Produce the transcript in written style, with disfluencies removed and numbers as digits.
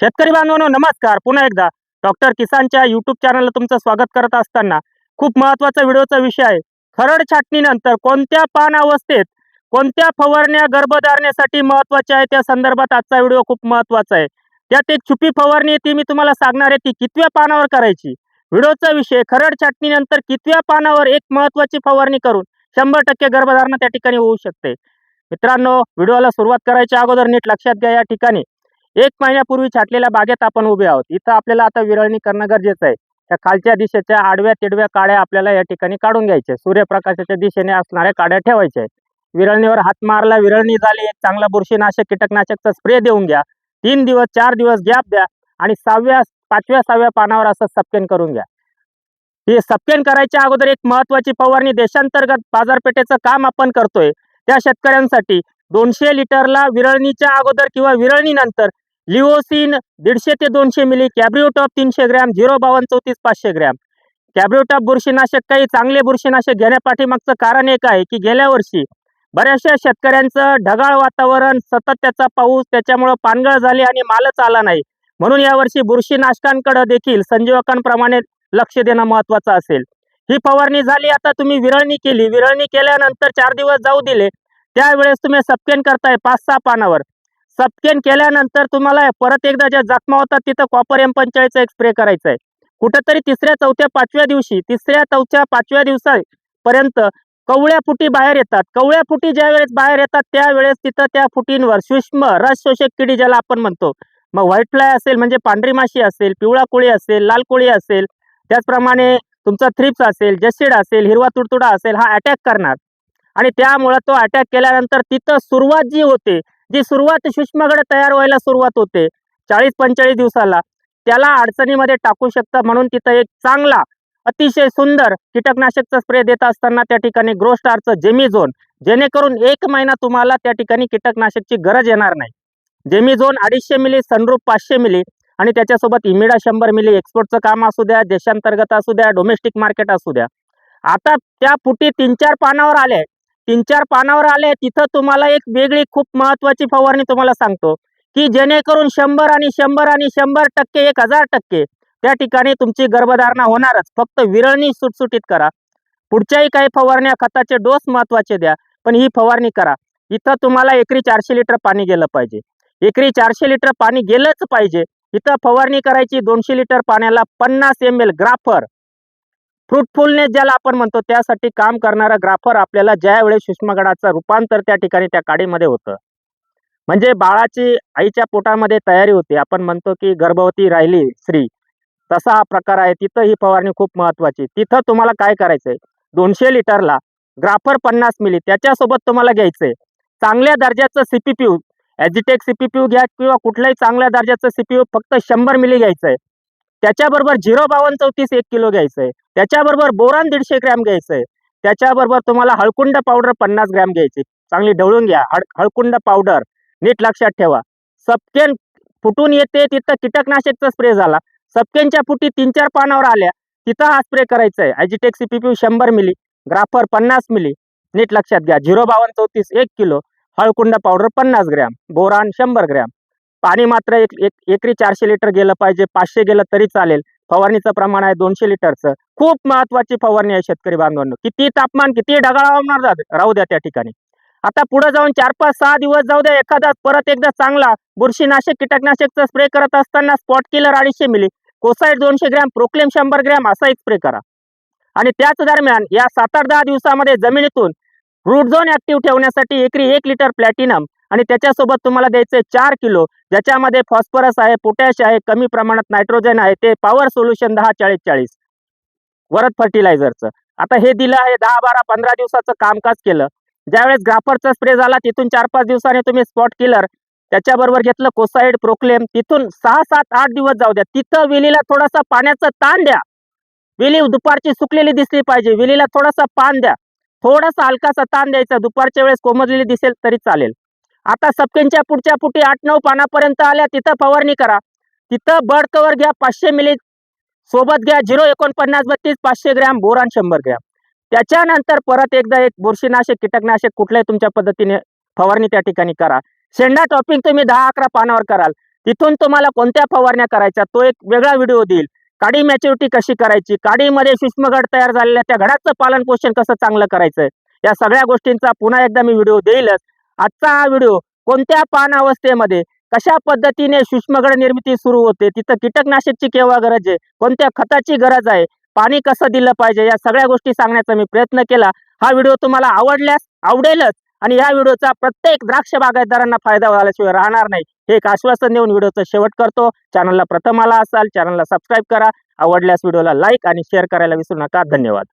शेतकरी बांधवांनो नमस्कार. पुन्हा एकदा डॉक्टर किसानच्या यूट्यूब चॅनलला तुमचं स्वागत करत असताना खूप महत्त्वाचा व्हिडिओचा विषय आहे. खरड छाटणीनंतर कोणत्या पान अवस्थेत कोणत्या फवारण्या गर्भधारणेसाठी महत्त्वाच्या आहे त्या संदर्भात आजचा व्हिडिओ खूप महत्त्वाचा आहे. त्यात एक छुपी फवारणी आहे ती मी तुम्हाला सांगणार आहे, ती कितव्या पानावर करायची. व्हिडिओचा विषय खरड छाटणीनंतर कितव्या पानावर एक महत्त्वाची फवारणी करून 100% गर्भधारणा त्या ठिकाणी होऊ शकते. मित्रांनो, व्हिडिओला सुरुवात करायच्या अगोदर नीट लक्षात घ्या, या ठिकाणी 1 महिन्यापूर्वी छाटलेल्या बागेत आपण उभे आहोत. इथं आपल्याला आता विरळणी करणं गरजेचं आहे. त्या खालच्या दिशेच्या आडव्या तिडव्या काड्या आपल्याला या ठिकाणी काढून घ्यायच्या. सूर्यप्रकाशाच्या दिशेने असणाऱ्या काड्या ठेवायच्या. विरळणीवर हात मारला, विरळणी झाली, एक चांगला बुरशीनाशक कीटकनाशकचा स्प्रे देऊन घ्या. 3 दिवस 4 दिवस गॅप द्या आणि 6व्या 5व्या 6व्या पानावर असं सपकेन करून घ्या. हे सपकेन करायच्या अगोदर एक महत्त्वाची फवारणी देशांतर्गत बाजारपेठेचं काम आपण करतोय त्या शेतकऱ्यांसाठी 200 लिटरला विरळणीच्या अगोदर किंवा विरळणीनंतर लिओसिन 150 ते 200 मिली, कॅब्रिओटॉप 300 ग्रॅम, 05234 500 ग्रॅम. कॅब्रिओटॉप बुरशीनाशक काही चांगले बुरशीनाशक घेण्यापाठीमागचं कारण एक आहे की गेल्या वर्षी बऱ्याचशा शेतकऱ्यांचं ढगाळ वातावरण, सतत त्याचा पाऊस, त्याच्यामुळं पानगळ झाली आणि मालच आला नाही. म्हणून यावर्षी बुरशीनाशकांकडे देखील संजीवकांप्रमाणे लक्ष देणं महत्त्वाचं असेल. ही फवारणी झाली, आता तुम्ही विरळणी केली. विरळणी केल्यानंतर 4 दिवस जाऊ दिले, त्यावेळेस तुम्ही सपकेन करताय 5-6 पानावर. सपकेन केल्यानंतर तुम्हाला परत एकदा ज्या जखमा होतात तिथं कॉपर M45 एक स्प्रे करायचा आहे. कुठंतरी 3ऱ्या 4थ्या 5व्या दिवशी 3ऱ्या 4थ्या 5व्या दिवसापर्यंत कवळ्या फुटी बाहेर येतात. कवळ्या फुटी ज्या वेळेस बाहेर येतात त्यावेळेस तिथं त्या फुटींवर सूक्ष्म रस शोषक किडी ज्याला आपण म्हणतो, मग व्हाईट फ्लाय असेल म्हणजे पांढरी माशी असेल, पिवळा कोळी असेल, लाल कोळी असेल, त्याचप्रमाणे तुमचा थ्रिप्स असेल, जस्सीड असेल, हिरवा तुडतुडा असेल, हा अटॅक करणार. आणि त्यामुळे तो अटॅक केल्यानंतर तिथं सुरुवात जी होते, जी सुरुवात सूक्ष्मगड तयार व्हायला सुरुवात होते 40-45 दिवसाला, त्याला अडचणीमध्ये टाकू शकता. म्हणून तिथं एक चांगला अतिशय सुंदर कीटकनाशकचा स्प्रे देत असताना त्या ठिकाणी ग्रोस्टारचं जेमिझोन, जेणेकरून 1 महिना तुम्हाला त्या ठिकाणी कीटकनाशकची गरज येणार नाही. जेमिझोन 250 मिली, सनरूप 500 मिली आणि त्याच्यासोबत इमिडा 100 मिली. एक्सपोर्टचं काम असू द्या, देशांतर्गत असू द्या, डोमेस्टिक मार्केट असू द्या. आता त्या फुटी 3-4 पानावर आल्या, 3-4 पानावर आले, तिथं तुम्हाला एक वेगळी खूप महत्त्वाची फवारणी तुम्हाला सांगतो की जेणेकरून 100 आणि 100 आणि 100% 1000% त्या ठिकाणी तुमची गर्भधारणा होणारच. फक्त विरळणी सुटसुटीत करा. पुढच्याही काही फवारण्या खताचे डोस महत्त्वाचे द्या, पण ही फवारणी करा. इथं तुम्हाला एकरी 400 लिटर पाणी गेलं पाहिजे. एकरी 400 लिटर पाणी गेलंच पाहिजे. इथं फवारणी करायची 200 लिटर पाण्याला 50 ml ग्राफर, फ्रुटफुलनेस ज्याला आपण म्हणतो, त्यासाठी काम करणारा ग्राफर आपल्याला ज्यावेळेस सूक्ष्मगडाचं रूपांतर त्या ठिकाणी त्या काडीमध्ये होतं, म्हणजे बाळाची आईच्या पोटामध्ये तयारी होते. आपण म्हणतो की गर्भवती राहिली स्त्री, तसा हा प्रकार आहे. तिथं ही फवारणी खूप महत्त्वाची. तिथं तुम्हाला काय करायचंय, 200 लिटरला ग्राफर 50 मिली, त्याच्यासोबत तुम्हाला घ्यायचंय चांगल्या दर्जाचं CPPU, ॲजिटेक CPPU घ्या किंवा कुठल्याही चांगल्या दर्जाचं CPPU, फक्त 100 मिली घ्यायचंय. त्याच्याबरोबर 05234 1 किलो घ्यायचंय. त्याच्याबरोबर बोरान 150 ग्रॅम घ्यायचंय. त्याच्याबरोबर तुम्हाला हळकुंड पावडर 50 ग्रॅम घ्यायची. चांगली ढवळून घ्या. हळकुंड पावडर नीट लक्षात ठेवा. सपकेन फुटून येते तिथं कीटकनाशकचा स्प्रे झाला. सपकेनच्या फुटी 3-4 पानावर आल्या, तिथं हा स्प्रे करायचा आहे. ॲजिटेक CPPU 100 मिली, ग्राफर 50 मिली, नीट लक्षात घ्या. 05234 1 किलो, हळकुंड पावडर 50 ग्रॅम, बोरान 100 ग्रॅम. पाणी मात्र एकरी 400 लिटर गेलं पाहिजे. 500 गेलं तरी चालेल. फवारणीचं प्रमाण आहे 200 लिटरचं. खूप महत्त्वाची फवारणी आहे शेतकरी बांधवांनो. किती तापमान, किती ढगाळ हवामान राहू द्या त्या ठिकाणी. आता पुढे जाऊन 4-5-6 दिवस जाऊ द्या, एखादा परत एकदा चांगला बुरशीनाशक कीटकनाशकचा स्प्रे करत असताना स्पॉट किलर 250 मिली, कोसाईड 200 ग्रॅम, प्रोक्लेम 100 ग्रॅम असा एक स्प्रे करा. आणि त्याच दरम्यान या 7-8-10 दिवसामध्ये जमिनीतून रूट झोन ऍक्टिव्ह ठेवण्यासाठी एकरी 1 लिटर प्लॅटिनम आणि त्याच्यासोबत तुम्हाला द्यायचे 4 किलो, ज्याच्यामध्ये फॉस्फरस आहे, पोटॅश आहे, कमी प्रमाणात नायट्रोजन आहे, ते पॉवर सोल्युशन 10-40-40 वरद फर्टिलायझरचं. आता हे दिलं आहे, 10-12-15 दिवसाचं कामकाज केलं. ज्यावेळेस ग्राफरचा स्प्रे झाला तिथून 4-5 दिवसांनी तुम्ही स्पॉट किलर त्याच्याबरोबर घेतलं, कोसाईड, प्रोक्लेम. तिथून 6-7-8 दिवस जाऊ द्या. तिथं वेलीला थोडासा पाण्याचा ताण द्या. वेली दुपारची सुकलेली दिसली पाहिजे. वेलीला थोडासा पान द्या, थोडासा हलकासा ताण द्यायचा. दुपारच्या वेळेस कोमजलेली दिसेल तरी चालेल. आता सपकेनच्या पुढच्या फुटी 8-9 पानापर्यंत आल्या, तिथं फवारणी करा. तिथं बर्ड कव्हर घ्या 500 मिली, सोबत घ्या 04932 500 ग्रॅम, बोरान 100 ग्रॅम. त्याच्यानंतर परत एकदा एक बुरशीनाशक कीटकनाशक कुठल्याही तुमच्या पद्धतीने फवारणी त्या ठिकाणी करा. शेंडा टॉपिंग तुम्ही 10-11 पानावर कराल. तिथून तुम्हाला कोणत्या फवारण्या करायच्या तो एक वेगळा व्हिडिओ देईल. काडी मॅच्युरिटी कशी करायची, काडीमध्ये सूक्ष्मगड तयार झालेल्या त्या घडाचं पालन पोषण कसं चांगलं करायचं, या सगळ्या गोष्टींचा पुन्हा एकदा मी व्हिडिओ देईलच. आजचा हा व्हिडिओ कोणत्या पान अवस्थेमध्ये कशा पद्धतीने सूक्ष्मगड निर्मिती सुरू होते, तिथं कीटकनाशकची केव्हा गरज आहे, कोणत्या खताची गरज आहे, पाणी कसं दिलं पाहिजे, या सगळ्या गोष्टी सांगण्याचा मी प्रयत्न केला. हा व्हिडिओ तुम्हाला आवडेलच आणि या व्हिडिओचा प्रत्येक द्राक्ष बागायतदारांना फायदा झाल्याशिवाय राहणार नाही, हे एक आश्वासन देऊन व्हिडिओचा शेवट करतो. चॅनलला प्रथम आला असाल, चॅनलला सबस्क्राईब करा. आवडल्यास व्हिडिओला लाईक आणि शेअर करायला विसरू नका. धन्यवाद.